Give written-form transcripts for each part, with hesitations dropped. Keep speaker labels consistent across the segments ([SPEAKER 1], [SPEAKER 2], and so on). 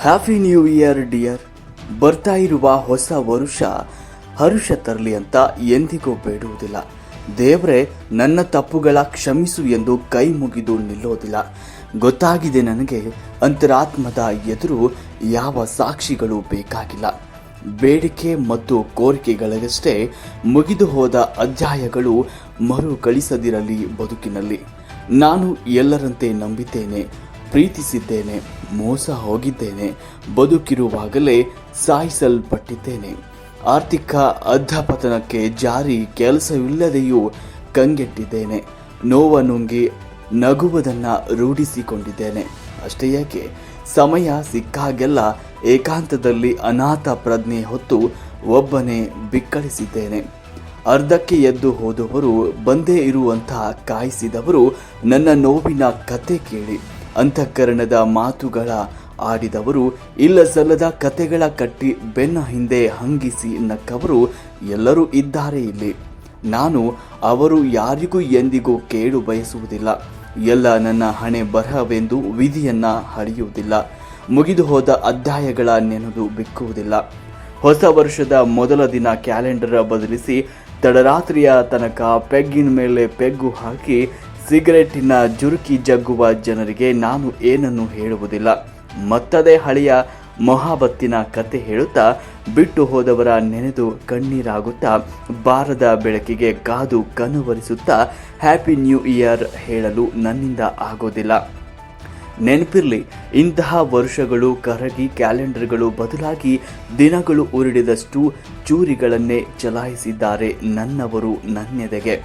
[SPEAKER 1] Happy new year dear. ಬರ್ತಾ ಇರುವ ಹೊಸ ವರುಷ ಹರುಷ ತರಲಿ ಅಂತ ಎಂದಿಗೂ ಬೇಡುವುದಿಲ್ಲ. ದೇವರೇ ನನ್ನ ತಪ್ಪುಗಳ ಕ್ಷಮಿಸು ಎಂದು ಕೈ ಮುಗಿದು ನಿಲ್ಲೋದಿಲ್ಲ. ಗೊತ್ತಾಗಿದೆ ನನಗೆ, ಅಂತರಾತ್ಮದ ಎದುರು ಯಾವ ಸಾಕ್ಷಿಗಳು ಬೇಕಾಗಿಲ್ಲ. ಬೇಡಿಕೆ ಮತ್ತು ಕೋರಿಕೆಗಳಿಗಷ್ಟೇ ಮುಗಿದು ಹೋದ ಅಧ್ಯಾಯಗಳು ಮರುಕಳಿಸದಿರಲಿ ಬದುಕಿನಲ್ಲಿ. ನಾನು ಎಲ್ಲರಂತೆ ನಂಬಿದ್ದೇನೆ, ಪ್ರೀತಿಸಿದ್ದೇನೆ, ಮೋಸ ಹೋಗಿದ್ದೇನೆ, ಬದುಕಿರುವಾಗಲೇ ಸಾಯಿಸಲ್ಪಟ್ಟಿದ್ದೇನೆ. ಆರ್ಥಿಕ ಅಧಪತನಕ್ಕೆ ಜಾರಿ ಕೆಲಸವಿಲ್ಲದೆಯೂ ಕಂಗೆಟ್ಟಿದ್ದೇನೆ. ನೋವ ನುಂಗಿ ನಗುವುದನ್ನು ರೂಢಿಸಿಕೊಂಡಿದ್ದೇನೆ. ಅಷ್ಟೇ ಯಾಕೆ, ಸಮಯ ಸಿಕ್ಕಾಗೆಲ್ಲ ಏಕಾಂತದಲ್ಲಿ ಅನಾಥ ಪ್ರಜ್ಞೆ ಹೊತ್ತು ಒಬ್ಬನೇ ಬಿಕ್ಕಳಿಸಿದ್ದೇನೆ. ಅರ್ಧಕ್ಕೆ ಎದ್ದು ಹೋದವರು, ಬಂದೇ ಇರುವಂತಹ ಕಾಯಿಸಿದವರು, ನನ್ನ ನೋವಿನ ಕತೆ ಕೇಳಿ ಅಂತಃಕರಣದ ಮಾತುಗಳ ಆಡಿದವರು, ಇಲ್ಲ ಸಲ್ಲದ ಕತೆಗಳ ಕಟ್ಟಿ ಬೆನ್ನ ಹಿಂದೆ ಹಂಗಿಸಿ ನಕ್ಕವರು ಎಲ್ಲರೂ ಇದ್ದಾರೆ ಇಲ್ಲಿ. ನಾನು ಅವರು ಯಾರಿಗೂ ಎಂದಿಗೂ ಕೇಳು ಬಯಸುವುದಿಲ್ಲ. ಎಲ್ಲ ನನ್ನ ಹಣೆ ಬರಹವೆಂದು ವಿಧಿಯನ್ನ ಹಳೆಯುವುದಿಲ್ಲ. ಮುಗಿದು ಹೋದ ಅಧ್ಯಾಯಗಳ ನೆನೆದು ಬಿಕ್ಕುವುದಿಲ್ಲ. ಹೊಸ ವರ್ಷದ ಮೊದಲ ದಿನ ಕ್ಯಾಲೆಂಡರ್ ಬದಲಿಸಿ ತಡರಾತ್ರಿಯ ತನಕ ಪೆಗ್ಗಿನ ಮೇಲೆ ಪೆಗ್ಗು ಹಾಕಿ ಸಿಗರೆಟಿನ ಜುರುಕಿ ಜಗ್ಗುವ ಜನರಿಗೆ ನಾನು ಏನನ್ನು ಹೇಳುವುದಿಲ್ಲ. ಮತ್ತದೇ ಹಳೆಯ ಮೊಹಾಬತ್ತಿನ ಕತೆ ಹೇಳುತ್ತಾ ಬಿಟ್ಟು ಹೋದವರ ನೆನೆದು ಕಣ್ಣೀರಾಗುತ್ತಾ ಬಾರದ ಬೆಳಕಿಗೆ ಕಾದು ಕನವರಿಸುತ್ತಾ ಹ್ಯಾಪಿ ನ್ಯೂ ಇಯರ್ ಹೇಳಲು ನನ್ನಿಂದ ಆಗೋದಿಲ್ಲ. ನೆನಪಿರಲಿ, ಇಂತಹ ವರ್ಷಗಳು ಕರಗಿ ಕ್ಯಾಲೆಂಡರ್ಗಳು ಬದಲಾಗಿ ದಿನಗಳು ಉರುಳಿದಷ್ಟು ಚೂರಿಗಳನ್ನೇ ಚಲಾಯಿಸಿದ್ದಾರೆ ನನ್ನವರು ನನ್ನೆದೆಗೆ.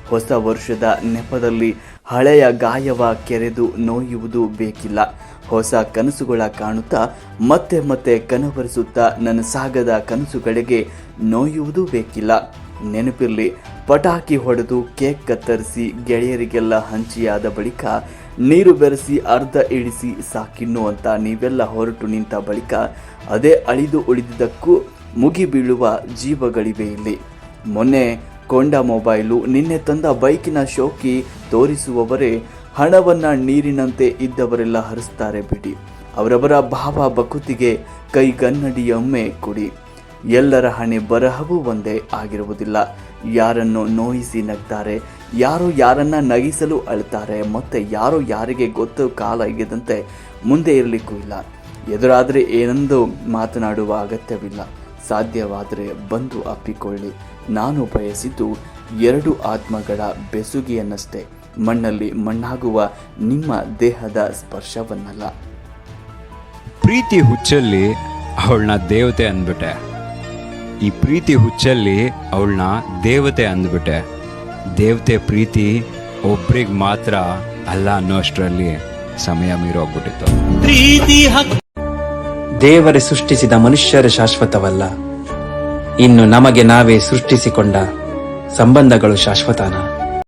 [SPEAKER 1] ಹೊಸ ವರ್ಷದ ನೆಪದಲ್ಲಿ ಹಳೆಯ ಗಾಯವ ಕೆರೆದು ನೋಯುವುದು ಬೇಕಿಲ್ಲ. ಹೊಸ ಕನಸುಗಳ ಕಾಣುತ್ತಾ ಮತ್ತೆ ಮತ್ತೆ ಕನವರಿಸುತ್ತಾ ನನ್ನ ಸಾಗದ ಕನಸುಗಳಿಗೆ ನೋಯುವುದು ಬೇಕಿಲ್ಲ. ನೆನಪಿರಲಿ, ಪಟಾಕಿ ಹೊಡೆದು ಕೇಕ್ ಕತ್ತರಿಸಿ ಗೆಳೆಯರಿಗೆಲ್ಲ ಹಂಚಿಯಾದ ಬಳಿಕ ನೀರು ಬೆರೆಸಿ ಅರ್ಧ ಇಳಿಸಿ ಸಾಕಿನ್ನು ಅಂತ ನೀವೆಲ್ಲ ಹೊರಟು ನಿಂತ ಬಳಿಕ ಅದೇ ಅಳಿದು ಉಳಿದಿದ್ದಕ್ಕೂ ಮುಗಿ ಬೀಳುವ ಜೀವಗಳಿವೆ ಇಲ್ಲಿ. ಮೊನ್ನೆ ಕೊಂಡ ಮೊಬೈಲು, ನಿನ್ನೆ ತಂದ ಬೈಕಿನ ಶೋಕಿ ತೋರಿಸುವವರೇ ಹಣವನ್ನ ನೀರಿನಂತೆ ಇದ್ದವರೆಲ್ಲ ಹರಿಸ್ತಾರೆ ಬಿಡಿ. ಅವರವರ ಭಾವ ಬಕುತಿಗೆ ಕೈಗನ್ನಡಿಯೊಮ್ಮೆ ಕೊಡಿ. ಎಲ್ಲರ ಹಣೆ ಬರಹವೂ ಒಂದೇ ಆಗಿರುವುದಿಲ್ಲ. ಯಾರನ್ನು ನೋಯಿಸಿ ನಗ್ತಾರೆ, ಯಾರೋ ಯಾರನ್ನ ನಗಿಸಲು ಅಳ್ತಾರೆ, ಮತ್ತೆ ಯಾರೋ ಯಾರಿಗೆ ಗೊತ್ತು ಕಾಲ ಇಗೆದಂತೆ ಮುಂದೆ ಇರಲಿಕ್ಕೂ ಇಲ್ಲ. ಎದುರಾದರೆ ಏನೆಂದು ಮಾತನಾಡುವ ಅಗತ್ಯವಿಲ್ಲ. ಸಾಧ್ಯವಾದರೆ ಬಂದು ಅಪ್ಪಿಕೊಳ್ಳಿ. ನಾನು ಬಯಸಿದ್ದು ಎರಡು ಆತ್ಮಗಳ ಬೆಸುಗೆಯನ್ನಷ್ಟೇ, ಮಣ್ಣಲ್ಲಿ ಮಣ್ಣಾಗುವ ನಿಮ್ಮ ದೇಹದ ಸ್ಪರ್ಶವನ್ನಲ್ಲ.
[SPEAKER 2] ಪ್ರೀತಿ ಹುಚ್ಚಲ್ಲಿ ಅವಳನ್ನ ದೇವತೆ ಅಂದ್ಬಿಟ್ಟೆ. ಈ ಪ್ರೀತಿ ಹುಚ್ಚಲ್ಲಿ ಅವಳನ್ನ ದೇವತೆ ಅಂದ್ಬಿಟ್ಟೆ. ದೇವತೆ ಪ್ರೀತಿ ಒಬ್ರಿಗೆ ಮಾತ್ರ ಅಲ್ಲ ಅನ್ನೋಷ್ಟರಲ್ಲಿ ಸಮಯ ಮೀರೋಗ್ಬಿಟ್ಟಿತ್ತು.
[SPEAKER 3] ದೇವರೇ ಸೃಷ್ಟಿಸಿದ ಮನುಷ್ಯರ ಶಾಶ್ವತವಲ್ಲ, ಇನ್ನು ನಮಗೆ ನಾವೇ ಸೃಷ್ಟಿಸಿಕೊಂಡ ಸಂಬಂಧಗಳು ಶಾಶ್ವತನ.